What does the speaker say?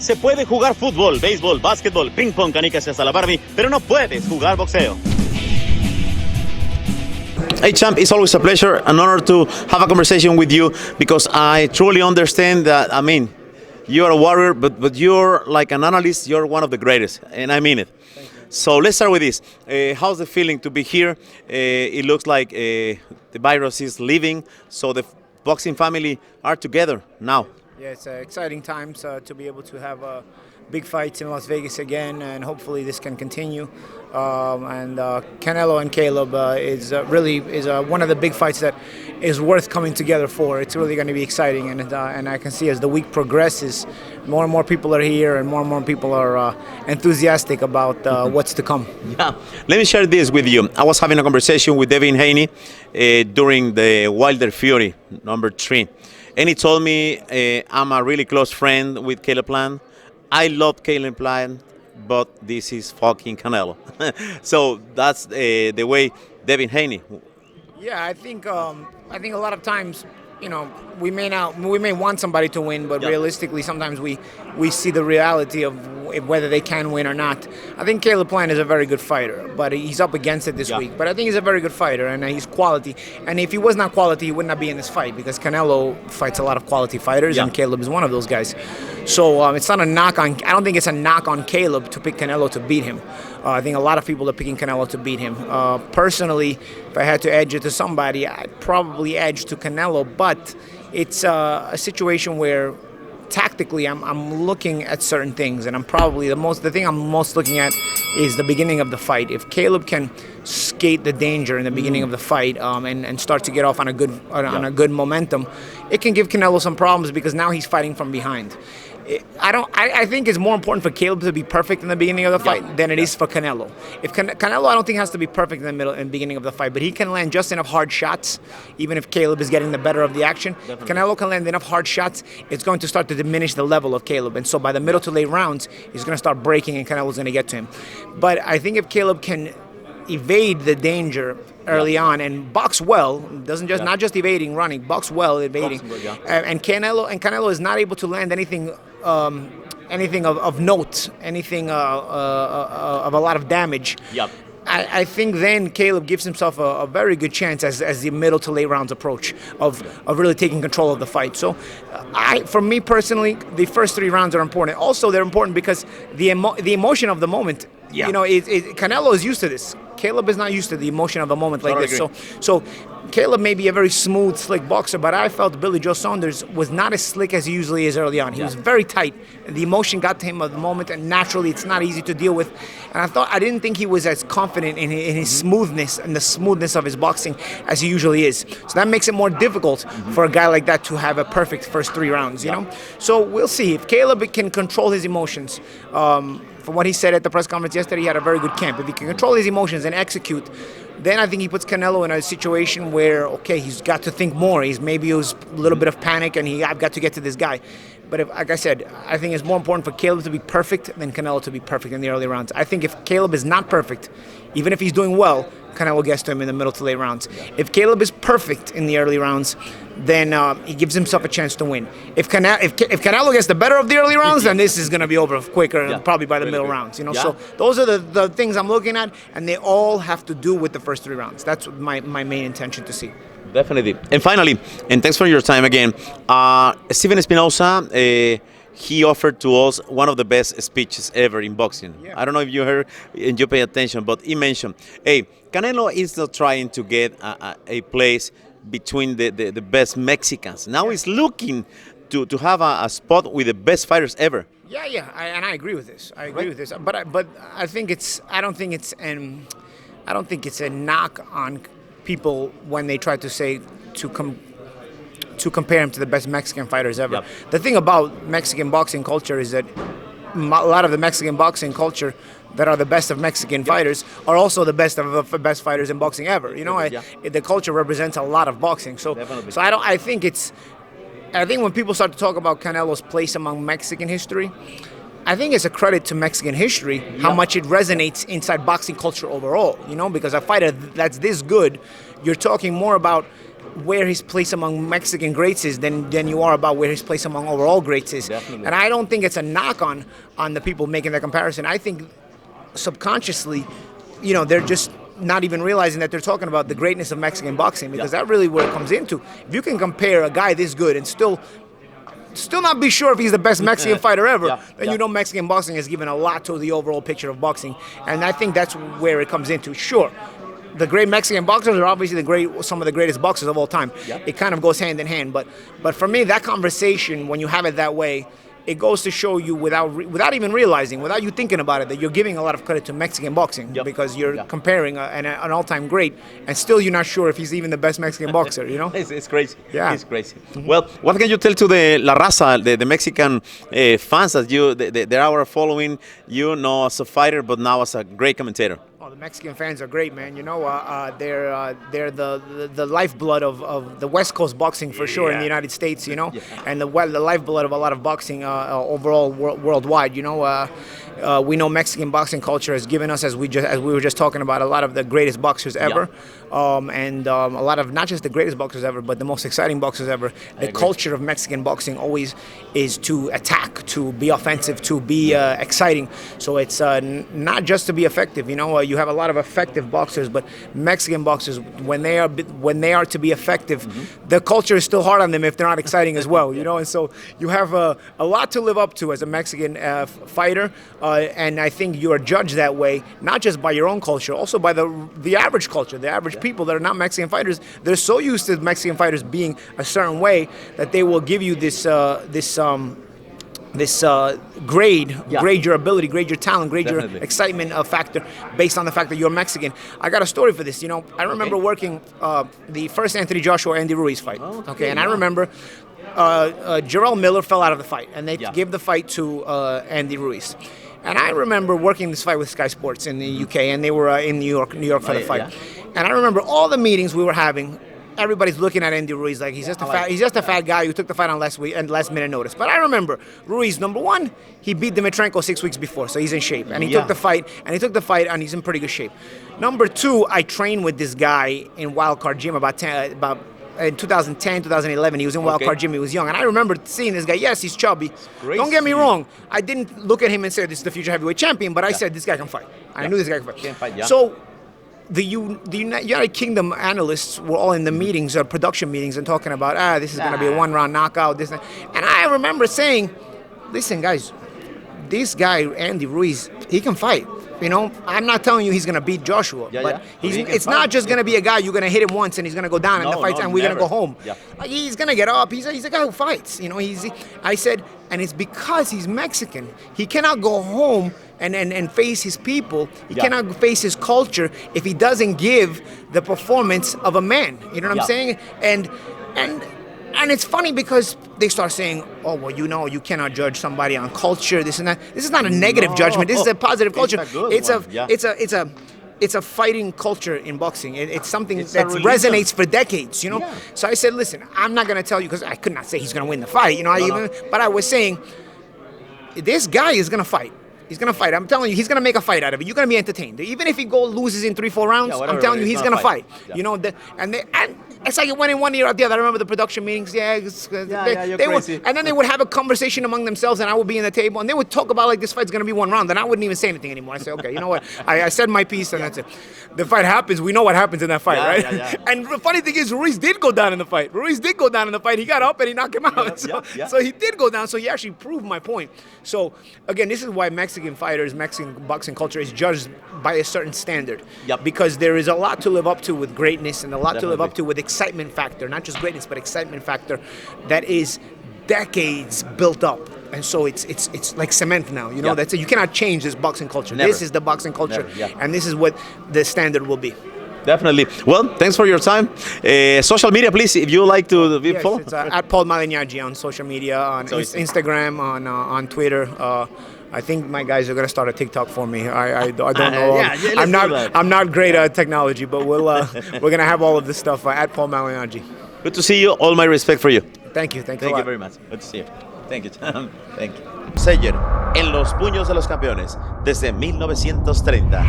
Se puede jugar fútbol, béisbol, básquetbol, ping pong, canicas y hasta la Barbie, pero no puedes jugar boxeo. Hey champ, it's always a pleasure, an honor to have a conversation with you because I truly understand that, I mean, you're a warrior, but you're like an analyst, you're one of the greatest, and I mean it. So let's start with this. How's the feeling to be here? It looks like the virus is leaving, so the boxing family are together now. Yeah, it's exciting times to be able to have big fights in Las Vegas again, and hopefully this can continue. And Canelo and Caleb is one of the big fights that is worth coming together for. It's really going to be exciting, and I can see as the week progresses, more and more people are here, and more people are enthusiastic about what's to come. Yeah, let me share this with you. I was having a conversation with Devin Haney during the Wilder Fury #3. And he told me I'm a really close friend with Caleb Plant. I love Caleb Plant, but this is fucking Canelo. So that's the way Devin Haney. Yeah, I think a lot of times, you know, we may want somebody to win, but realistically, sometimes we see the reality of whether they can win or not. I think Caleb Plant is a very good fighter, but he's up against it this week. But I think he's a very good fighter, and he's quality. And if he was not quality, he would not be in this fight, because Canelo fights a lot of quality fighters, and Caleb is one of those guys. So it's not a knock on. I don't think it's a knock on Caleb to pick Canelo to beat him. I think a lot of people are picking Canelo to beat him. Personally, if I had to edge it to somebody, I'd probably edge to Canelo. But it's a situation where tactically I'm looking at certain things, and the thing I'm most looking at is the beginning of the fight. If Caleb can skate the danger in the beginning of the fight and start to get off on a good momentum, it can give Canelo some problems, because now he's fighting from behind. I think it's more important for Caleb to be perfect in the beginning of the fight than it is for Canelo. If Canelo, I don't think has to be perfect in the middle and beginning of the fight, but he can land just enough hard shots, even if Caleb is getting the better of the action. If Canelo can land enough hard shots, it's going to start to diminish the level of Caleb, and so by the middle to late rounds, he's going to start breaking, and Canelo's going to get to him. But I think if Caleb can evade the danger early on and box well, not just evading, running, box well, evading, and Canelo is not able to land anything of note, anything of a lot of damage. I think then Caleb gives himself a very good chance as the middle to late rounds approach of really taking control of the fight. So for me personally, the first 3 rounds are important. Also, they're important because the emotion of the moment, you know, Canelo is used to this. Caleb is not used to the emotion of a moment like this. So Caleb may be a very smooth, slick boxer, but I felt Billy Joe Saunders was not as slick as he usually is early on. He was very tight. The emotion got to him at the moment, and naturally it's not easy to deal with. And I didn't think he was as confident in his smoothness and the smoothness of his boxing as he usually is. So that makes it more difficult for a guy like that to have a perfect first 3 rounds, you know? So we'll see. If Caleb can control his emotions, from what he said at the press conference yesterday, he had a very good camp. If he can control his emotions and execute, then I think he puts Canelo in a situation where, okay, he's got to think more. Maybe it was a little bit of panic, and I've got to get to this guy. But like I said, I think it's more important for Caleb to be perfect than Canelo to be perfect in the early rounds. I think if Caleb is not perfect, even if he's doing well, Canelo gets to him in the middle to late rounds. If Caleb is perfect in the early rounds, then he gives himself a chance to win. If Canelo gets the better of the early rounds, then this is going to be over quicker, probably by the middle rounds. You know, so those are the things I'm looking at, and they all have to do with the first 3 rounds. That's my main intention to see. Definitely. And finally, and thanks for your time again, Steven Espinosa, he offered to us one of the best speeches ever in boxing. I don't know if you heard and you pay attention, but he mentioned, hey, Canelo is not trying to get a place between the best Mexicans. Now he's looking to have a spot with the best fighters ever. And I agree with this. But I don't think it's a knock on people when they try to say to compare him to the best Mexican fighters ever. The thing about Mexican boxing culture is that a lot of the Mexican boxing culture that are the best of Mexican fighters are also the best of the best fighters in boxing ever. You know, the culture represents a lot of boxing. So I think when people start to talk about Canelo's place among Mexican history, I think it's a credit to Mexican history how much it resonates inside boxing culture overall. You know, because a fighter that's this good, you're talking more about where his place among Mexican greats is than you are about where his place among overall greats is. Definitely. And I don't think it's a knock on the people making that comparison. I think subconsciously, they're just not even realizing that they're talking about the greatness of Mexican boxing, because that really where it comes into. If you can compare a guy this good and still not be sure if he's the best Mexican fighter ever, then Mexican boxing has given a lot to the overall picture of boxing. And I think that's where it comes into. Sure, the great Mexican boxers are obviously some of the greatest boxers of all time. It kind of goes hand in hand. But for me, that conversation, when you have it that way, it goes to show you without even realizing, without you thinking about it, that you're giving a lot of credit to Mexican boxing because you're comparing an all-time great, and still you're not sure if he's even the best Mexican boxer. It's crazy. Yeah, it's crazy. Well, what can you tell to the La Raza, the Mexican fans that they are following you, not as a fighter, but now as a great commentator? Oh, the Mexican fans are great, man. They're the lifeblood of the West Coast boxing for sure in the United States. And the lifeblood of a lot of boxing overall worldwide. We know Mexican boxing culture has given us, as we were just talking about, a lot of the greatest boxers ever, and a lot of not just the greatest boxers ever, but the most exciting boxers ever. The culture of Mexican boxing always is to attack, to be offensive, to be exciting. So it's not just to be effective. You have a lot of effective boxers, but Mexican boxers, when they are to be effective, the culture is still hard on them if they're not exciting as well. And so you have a lot to live up to as a Mexican fighter. And I think you are judged that way, not just by your own culture, also by the average culture, the average people that are not Mexican fighters. They're so used to Mexican fighters being a certain way that they will give you this grade your ability, grade your talent, grade your excitement factor based on the fact that you're Mexican. I got a story for this. I remember working the first Anthony Joshua Andy Ruíz fight. And I remember Jarrell Miller fell out of the fight, and they gave the fight to Andy Ruíz. And I remember working this fight with Sky Sports in the UK, and they were in New York for the fight. And I remember all the meetings we were having. Everybody's looking at Andy Ruíz like he's just a fat guy who took the fight on last minute notice. But I remember Ruiz, number one, he beat Dimitrenko 6 weeks before, so he's in shape. And he took the fight, and he's in pretty good shape. Number two, I trained with this guy in Wildcard Gym in 2010, 2011, he was in Wildcard Gym. He was young, and I remember seeing this guy. Yes, he's chubby. Don't get me wrong. I didn't look at him and say this is the future heavyweight champion, but I said this guy can fight. I knew this guy can fight. So the United Kingdom analysts were all in the meetings, production meetings, and talking about this is going to be a one-round knockout. And I remember saying, listen, guys, this guy Andy Ruíz, he can fight. I'm not telling you he's going to beat Joshua, but it's not just going to be a guy you're going to hit him once and he's going to go down in the fight and we're going to go home. Like, he's going to get up. He's a guy who fights. I said, and it's because he's Mexican. He cannot go home and face his people. He cannot face his culture if he doesn't give the performance of a man. You know what I'm saying? And it's funny because they start saying, oh, well, you cannot judge somebody on culture, this and that. This is not a negative judgment. This is a positive culture. It's a fighting culture in boxing. It's something that resonates for decades, So I said, listen, I'm not going to tell you, because I could not say he's going to win the fight, but I was saying, this guy is going to fight. He's going to fight. I'm telling you, he's going to make a fight out of it. You're going to be entertained. Even if he loses in 3-4 rounds, I'm telling you, he's going to fight. And it's like it went in one ear out the other. I remember the production meetings. They would, and then they would have a conversation among themselves, and I would be in the table, and they would talk about like this fight's going to be one round, and I wouldn't even say anything anymore. I say, okay, you know what? I said my piece, and that's it. The fight happens. We know what happens in that fight, right? And the funny thing is, Ruiz did go down in the fight. He got up and he knocked him out. So he did go down. So he actually proved my point. So again, this is why Mexican boxing culture is judged by a certain standard. Because there is a lot to live up to with greatness, and a lot to live up to with excitement factor, not just greatness, but excitement factor that is decades built up. And so it's like cement now, that's it. You cannot change this boxing culture. This is the boxing culture, and this is what the standard will be. Definitely. Well, thanks for your time. Social media, please, if you like to follow. It's at Paul Malignaggi on social media, on Instagram, on Twitter. I think my guys are gonna start a TikTok for me. I don't know. I'm not great at technology, but we're gonna have all of this stuff at Paul Malignaggi. Good to see you. All my respect for you. Thank you. Thank you very much. Good to see you. Thank you. Thank you. SEYER, en los puños de los campeones, desde 1930.